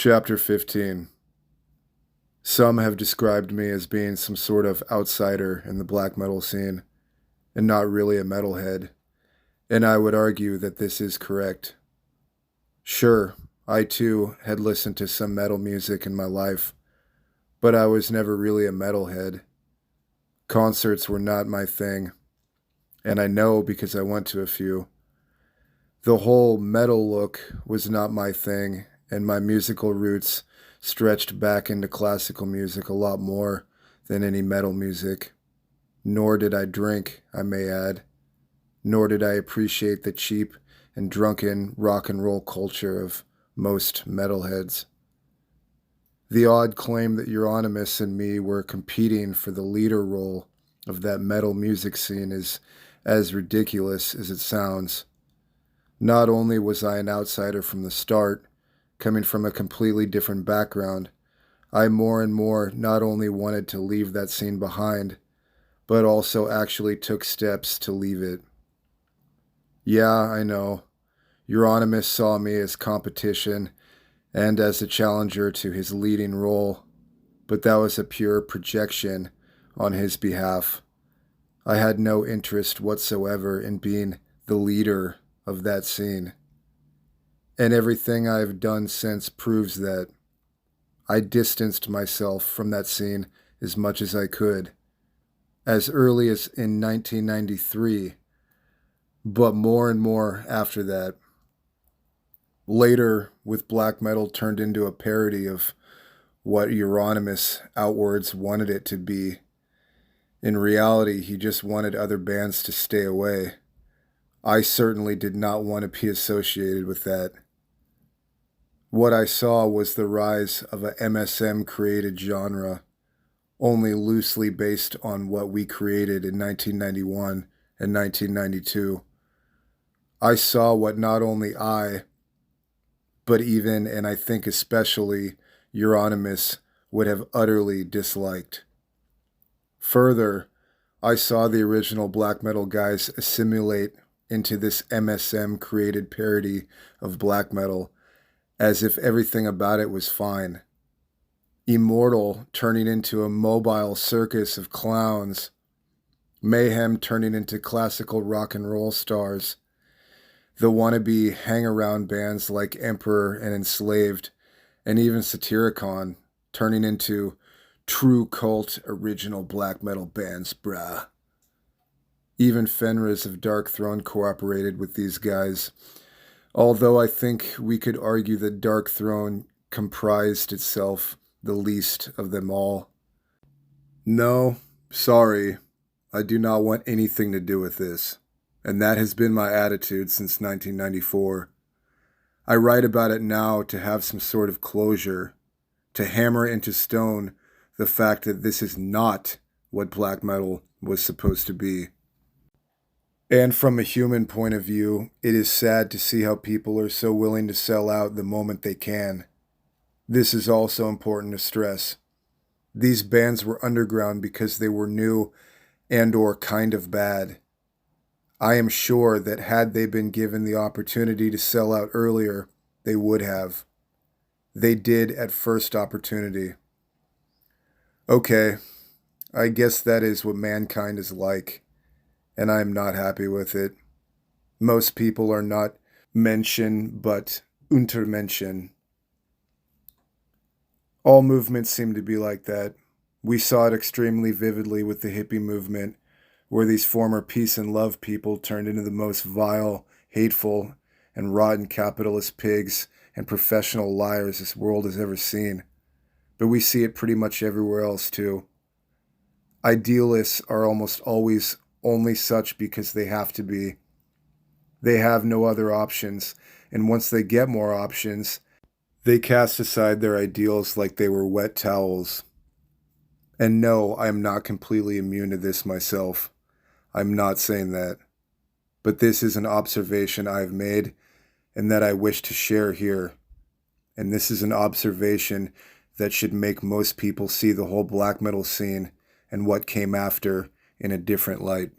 Chapter 15. Some have described me as being some sort of outsider in the black metal scene, and not really a metalhead, and I would argue that this is correct. Sure, I too had listened to some metal music in my life, but I was never really a metalhead. Concerts were not my thing, and I know because I went to a few. The whole metal look was not my thing, and my musical roots stretched back into classical music a lot more than any metal music. Nor did I drink, I may add. Nor did I appreciate the cheap and drunken rock and roll culture of most metalheads. The odd claim that Euronymous and me were competing for the leader role of that metal music scene is as ridiculous as it sounds. Not only was I an outsider from the start, coming from a completely different background, I more and more not only wanted to leave that scene behind, but also actually took steps to leave it. Yeah, I know. Euronymous saw me as competition and as a challenger to his leading role, but that was a pure projection on his behalf. I had no interest whatsoever in being the leader of that scene. And everything I've done since proves that. I distanced myself from that scene as much as I could, as early as in 1993, but more and more after that. Later, with black metal turned into a parody of what Euronymous outwards wanted it to be. In reality, he just wanted other bands to stay away. I certainly did not want to be associated with that. What I saw was the rise of a MSM-created genre, only loosely based on what we created in 1991 and 1992. I saw what not only I, but even, and I think especially, Euronymous would have utterly disliked. Further, I saw the original black metal guys assimilate into this MSM-created parody of black metal, as if everything about it was fine. Immortal turning into a mobile circus of clowns, Mayhem turning into classical rock and roll stars, the wannabe hang-around bands like Emperor and Enslaved, and even Satyricon turning into true cult original black metal bands, brah. Even Fenris of Dark Throne cooperated with these guys, although I think we could argue that Dark Throne comprised itself the least of them all. No, sorry, I do not want anything to do with this, and that has been my attitude since 1994. I write about it now to have some sort of closure, to hammer into stone the fact that this is not what black metal was supposed to be. And from a human point of view, it is sad to see how people are so willing to sell out the moment they can. This is also important to stress. These bands were underground because they were new and/or kind of bad. I am sure that had they been given the opportunity to sell out earlier, they would have. They did at first opportunity. Okay, I guess that is what mankind is like, and I am not happy with it. Most people are not Menschen, but Untermenschen. All movements seem to be like that. We saw it extremely vividly with the hippie movement, where these former peace and love people turned into the most vile, hateful, and rotten capitalist pigs and professional liars this world has ever seen. But we see it pretty much everywhere else too. Idealists are almost always only such because they have to be. They have no other options, and once they get more options, they cast aside their ideals like they were wet towels. And no, I am not completely immune to this myself. I'm not saying that. But this is an observation I have made and that I wish to share here. And this is an observation that should make most people see the whole black metal scene and what came after in a different light.